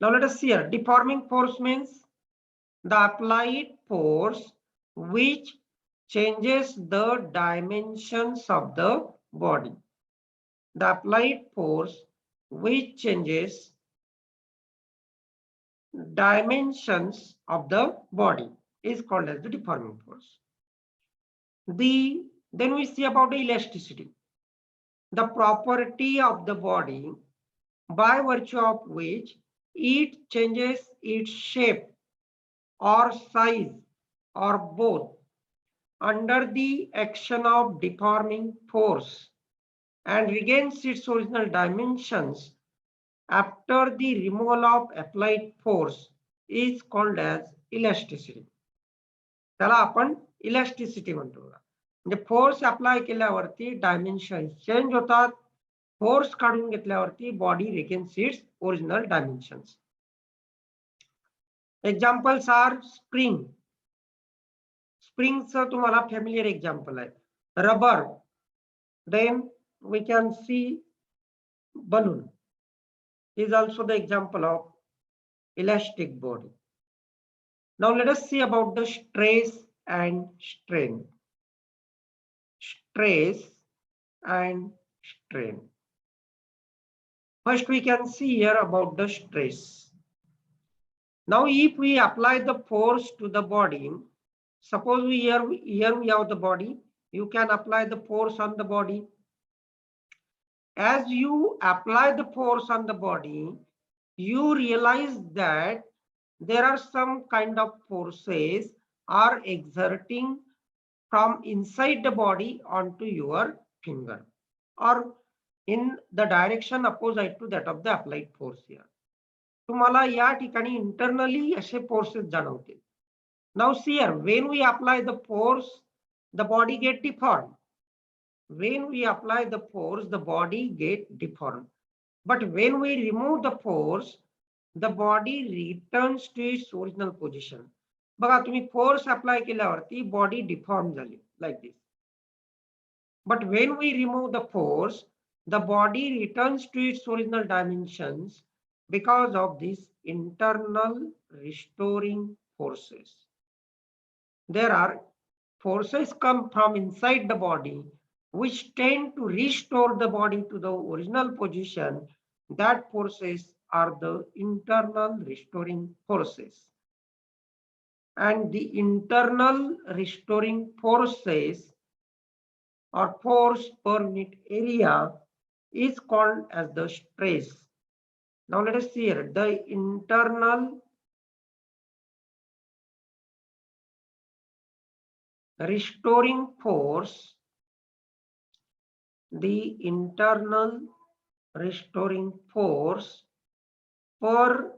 Now let us see here. Deforming force means the applied force which changes the dimensions of the body. The applied force which changes dimensions of the body is called as the deforming force. Then we see about the elasticity, the property of the body by virtue of which it changes its shape or size or both under the action of deforming force and regains its original dimensions after the removal of applied force is called as elasticity. त्याला आपण elasticity म्हणतो बघा. म्हणजे force apply केल्यावरती dimension change होतात, force काढून घेतल्यावरती body regains its original dimensions. Examples are spring. स्प्रिंगचं तुम्हाला फॅमिलियर एक्झाम्पल आहे. Rubber. Then we can see balloon is also the example of elastic body. Now let us see about the stress and strain. Stress and strain. First we can see here about the stress. Now if we apply the force to the body, suppose here we have the body, you can apply the force on the body. As you apply the force on the body, you realize that there are some kind of forces are exerting from inside the body onto your finger or in the direction opposite to that of the applied force here. तुम्हाला या ठिकाणी internally असे forces जाणवतील. Now see here, when we apply the force, the body get deformed. When we apply the force, the body get deformed. But when we remove the force, the body returns to its original position. बघा तुम्ही force apply केल्यावरती body deform झाली like this. But when we remove the force, the body returns to its original dimensions because of these internal restoring forces. There are forces come from inside the body which tend to restore the body to the original position. That forces are the internal restoring forces. And the internal restoring forces or force per unit area is called as the stress. Now let us see here, the internal restoring force, the internal restoring force per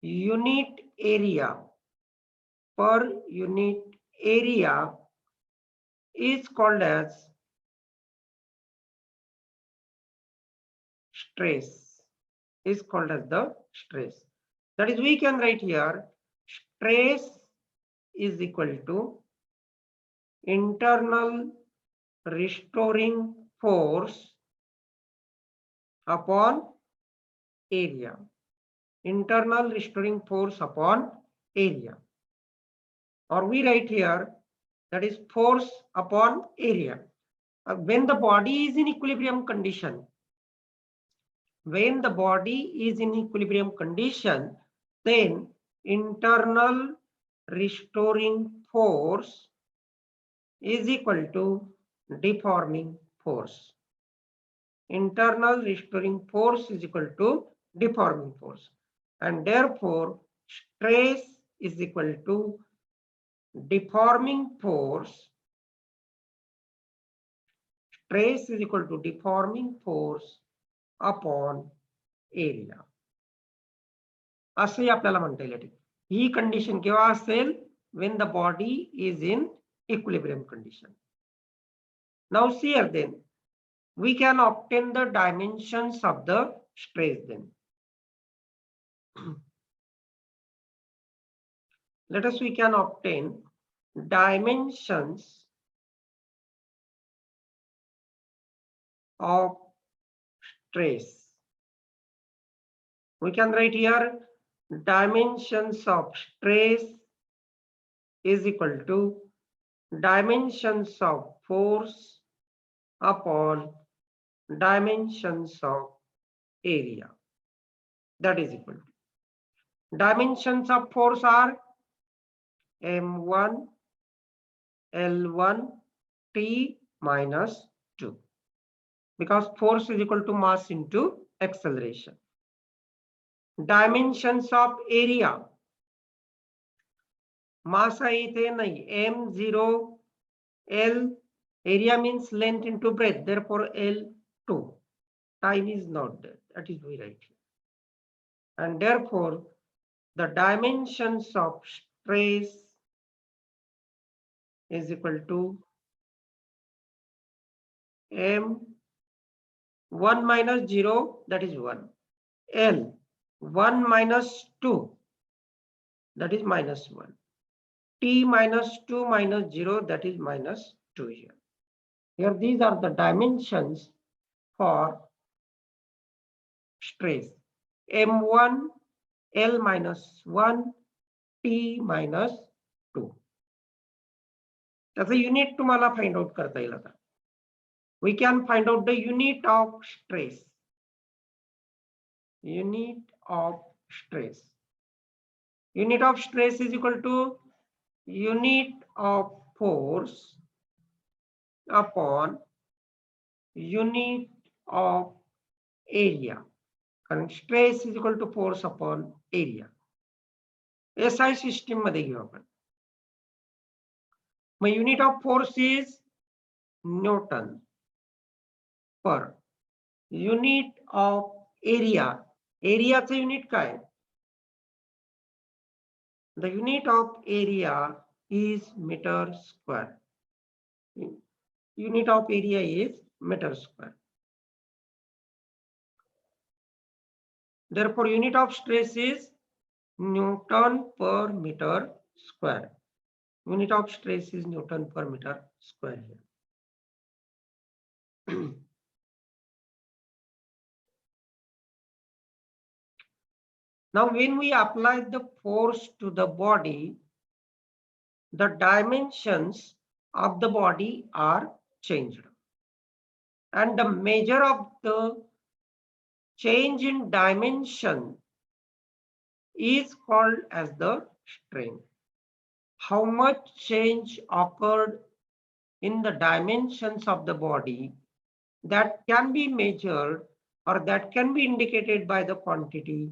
unit area is called as stress, is called as the stress. That is, we can write here stress is equal to internal restoring force upon area. Internal restoring force upon area. Or we write here that is force upon area. When the body is in equilibrium condition, when the body is in equilibrium condition, then internal restoring force is equal to deforming force. Internal restoring force is equal to deforming force, and therefore stress is equal to deforming force. Stress is equal to deforming force upon area. असे आपल्याला म्हणता येईल. ही condition केव्हा असेल? When the body is in equilibrium condition. Now see here, then we can obtain the dimensions of the stress. Then let us, we can obtain dimensions of stress. We can write here dimensions of stress is equal to dimensions of force upon dimensions of area. That is equal to dimensions of force are m1 L1 T minus 2, because force is equal to mass into acceleration. Dimensions of area, mass इथे नाही, m0 L, area means length into breadth, therefore L2. Time is not there, that is we write here. And therefore, the dimensions of stress is equal to m1 minus 0, that is 1. L, 1 minus 2, that is minus 1. T minus 2 minus 0, that is minus 2 here. Here, these are the dimensions for stress. M1, L minus 1, T minus 2. त्याचं unit तुम्हाला find out करता येईल आता. We can find out the unit of stress. Unit of stress. Unit of stress is equal to unit of force upon unit of area. कारण stress is equal to force upon area. SI system मध्ये घेऊ आपण. मग unit of force is Newton per. Unit of area. Areaचं unit काय? The unit of area is meter square. Unit of area is meter square. Therefore, unit of stress is Newton per meter square. Unit of stress is Newton per meter square here. Now, when we apply the force to the body, the dimensions of the body are changed. And the measure of the change in dimension is called as the strain. How much change occurred in the dimensions of the body that can be measured or that can be indicated by the quantity,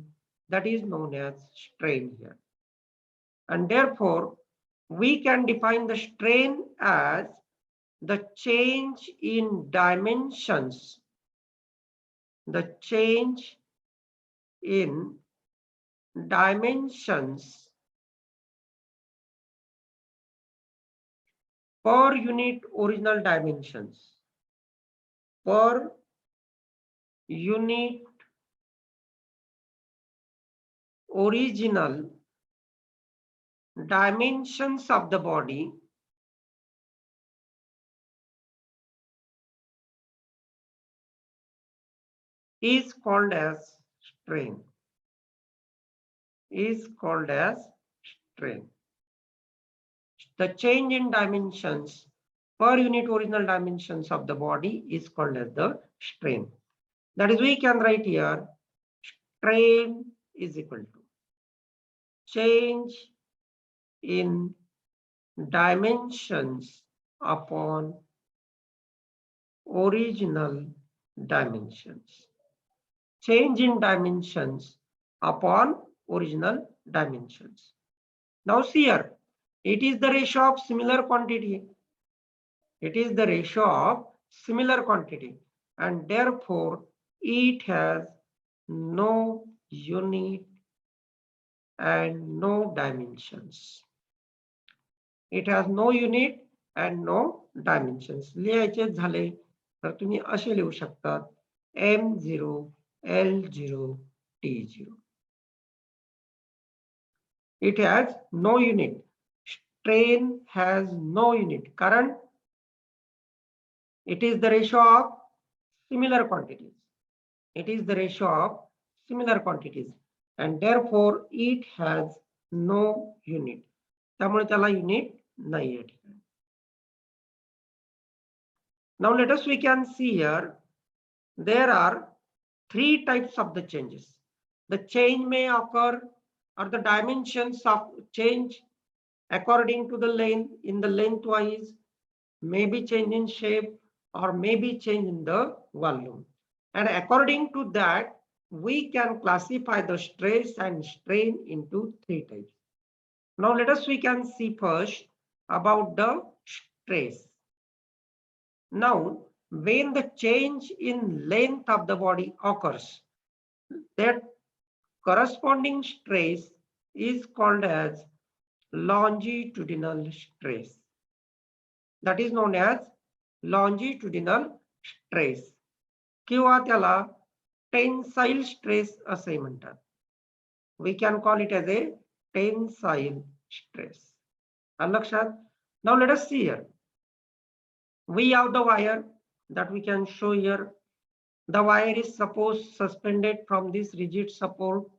that is known as strain here. And therefore, we can define the strain as the change in dimensions, the change in dimensions per unit original dimensions, per unit original dimensions of the body is called as strain. Is called as strain. The change in dimensions per unit original dimensions of the body is called as the strain. That is, we can write here strain is equal to change in dimensions upon original dimensions. Change in dimensions upon original dimensions. Now see here, it is the ratio of similar quantity. It is the ratio of similar quantity, and therefore it has no unit and no dimensions. It has no unit and no dimensions. लिहायचे झाले तर तुम्ही असे लिहू शकतात M0 L0 T0. It has no unit. Strain has no unit. Current, it is the ratio of similar quantities. It is the ratio of similar quantities. and therefore it has no unit. त्यामुळे त्याला unit नाही आहे. Now let us we can see here there are three types of the changes. The change may occur or the dimensions of change according to the length in the lengthwise, may be change in shape or may be change in the volume. And according to that, we can classify the stress and strain into three types. Now let us we can see first about the stress. Now, when the change in length of the body occurs, that corresponding stress is called as longitudinal stress. That is known as longitudinal stress किंवा त्याला tensile stress असे म्हणतात. We can call it as a tensile stress. लक्षात? Now let us see here. We have the wire that we can show here. The wire is suppose suspended from this rigid support.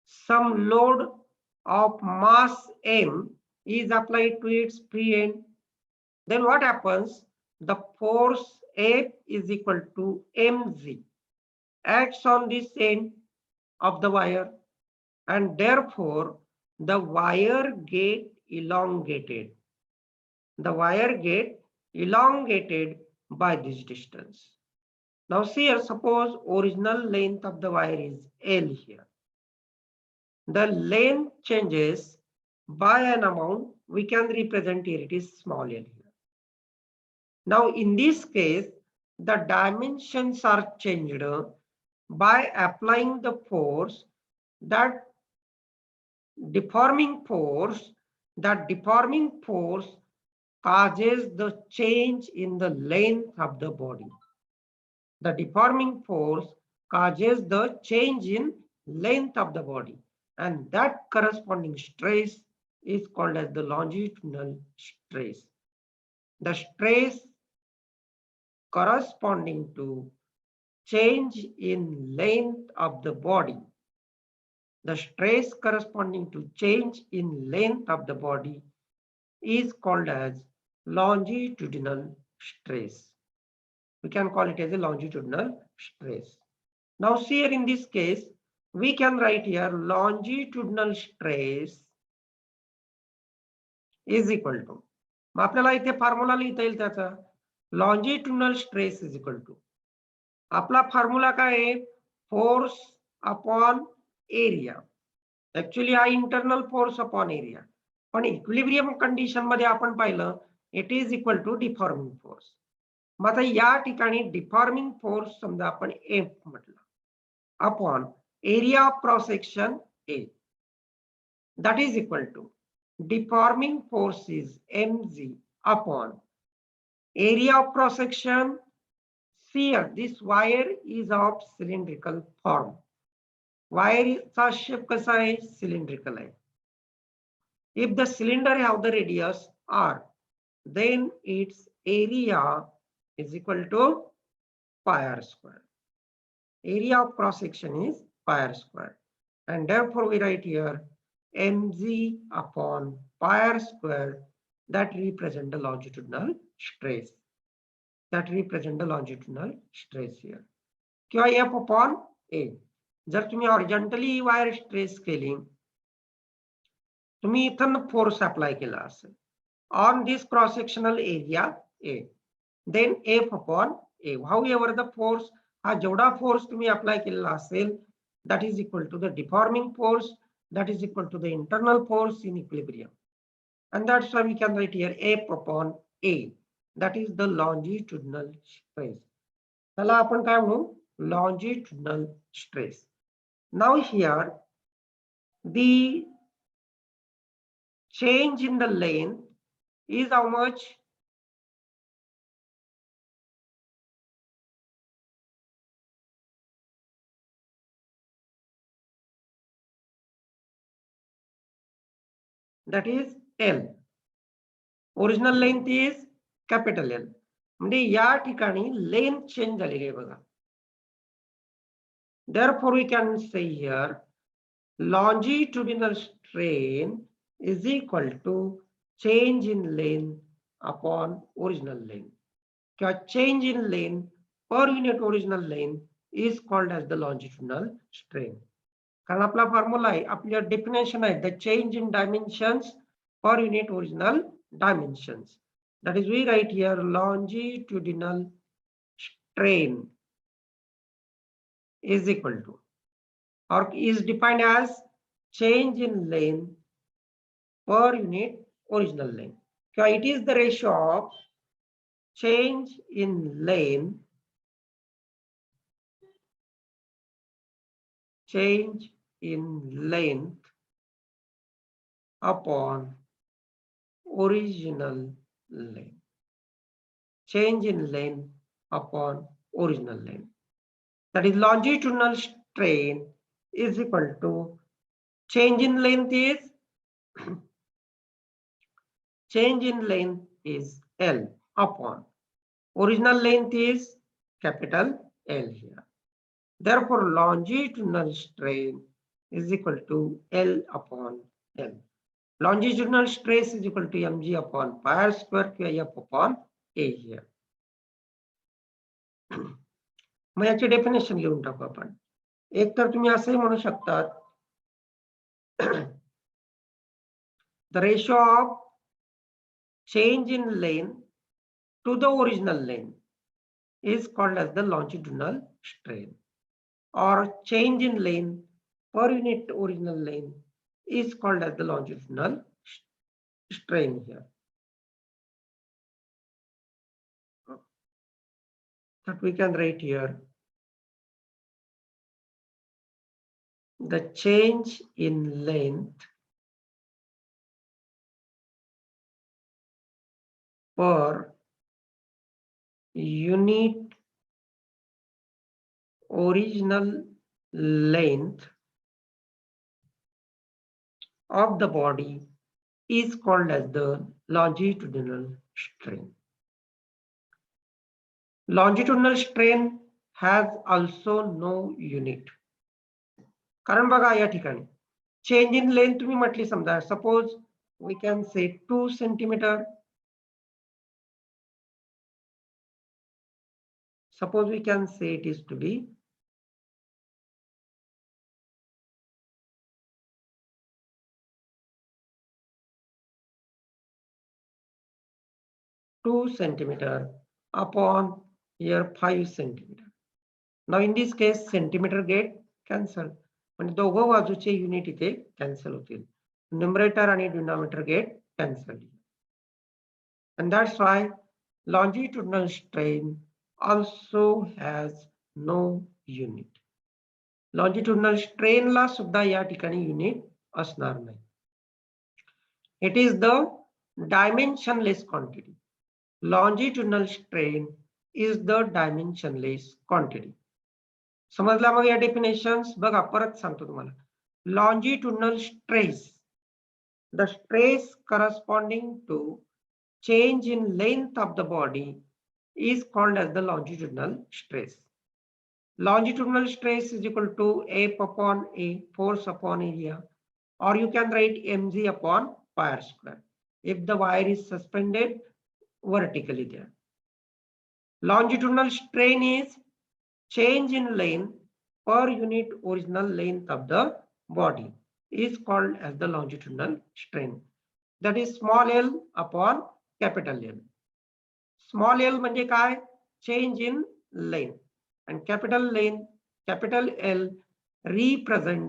Some load of mass M is applied to its free end. Then what happens? The force F is equal to mg acts on this end of the wire, and therefore the wire get elongated. The wire get elongated by this distance. Now see here, suppose original length of the wire is L here. The length changes by an amount, we can represent here, it is small l here. Now in this case, the dimensions are changed by applying the force, that deforming force causes the change in the length of the body. The deforming force causes the change in length of the body, and that corresponding stress is called as the longitudinal stress. The stress corresponding to change in length of the body. The stress corresponding to change in length of the body is called as longitudinal stress. We can call it as a longitudinal stress. Now see here in this case, we can write here longitudinal stress is equal to. मग आपल्याला इथे formula लिहिता येईल त्याचा. Longitudinal stress is equal to, आपला formula काय आहे, force upon area. Actually हा internal force upon area, पण इक्विलिब्रियम कंडिशन मध्ये आपण पाहिलं it is equal to deforming force. मग आता या ठिकाणी डिफॉर्मिंग फोर्स समजा आपण एफ म्हटलं upon area of cross section A, that is equal to deforming force is mg upon area of cross section. Here this wire is of cylindrical form. Wire चा shape कसा आहे, cylindrical आहे. If the cylinder have the radius r, then its area is equal to pi r square. Area of cross section is pi r square, and therefore we write here mg upon pi r square, that represent the longitudinal stress. That represent the longitudinal stress here. किंवा f upon a. जर तुम्ही horizontally wire stress केली, तुम्ही इथं force apply केला असेल on this cross sectional area A, then f upon a. However the force, हा जेवढा फोर्स तुम्ही अप्लाय केलेला असेल, that is equal to the deforming force, that is equal to the internal force in equilibrium, and that's why we can write here F upon A, that is the longitudinal stress. त्याला आपण काय म्हणू, longitudinal stress. Now here the change in the length is how much, that is L. Original length is capital L. म्हणजे या ठिकाणी length change झालेली आहे बघा. Therefore we can say here longitudinal strain is equal to change in length upon original length. Change in length per unit original length is called as the longitudinal strain. कारण आपला formula आहे, आपल्या definition आहे, the change in dimensions per unit original dimensions. That is, we write here longitudinal strain is equal to, or is defined as, change in length per unit original length. Okay, it is the ratio of change in length upon original length. Change in length upon original length. That is, longitudinal strain is equal to change in length is L upon original length is capital L here. Therefore, longitudinal strain is equal to L upon L. Longitudinal stress is equal to mg upon pi r square F upon A here. मग याची definition लिहून टाकू आपण. एक तर तुम्ही असंही म्हणू शकतात, the ratio of change in length to the original length is called as the longitudinal strain, or change in length per unit original length is called as the longitudinal strain here. That we can write here, the change in length per unit original length of the body is called as the longitudinal strain. Longitudinal strain has also no unit. कारण बघा या ठिकाणी change in length तुम्ही म्हटली, समजा suppose we can say 2 centimetre. Suppose we can say it is to be 2 centimeter upon here 5 centimeter. Now in this case centimeter get cancelled. म्हणजे दोघं बाजूचे युनिट इथे कॅन्सल होतील. न्यूमरेटर आणि denominator get cancel. And that's why longitudinal strain also has no unit. Longitudinal strain ला सुद्धा या ठिकाणी unit असणार नाही. It is the dimensionless quantity. Longitudinal strain is the dimensionless quantity. समजला मग या डेफिनेशन्स? बघा परत सांगतो तुम्हाला. Longitudinal stress, the stress corresponding to change in length of the body is called as the longitudinal stress. Longitudinal stress is equal to F upon A, force upon area, or you can write mg upon pi r square if the wire is suspended vertically there. Longitudinal strain is change in length per unit original length of the body is called as the longitudinal strain. That is small l upon capital L. Small l म्हणजे काय? Change in length, and capital L represent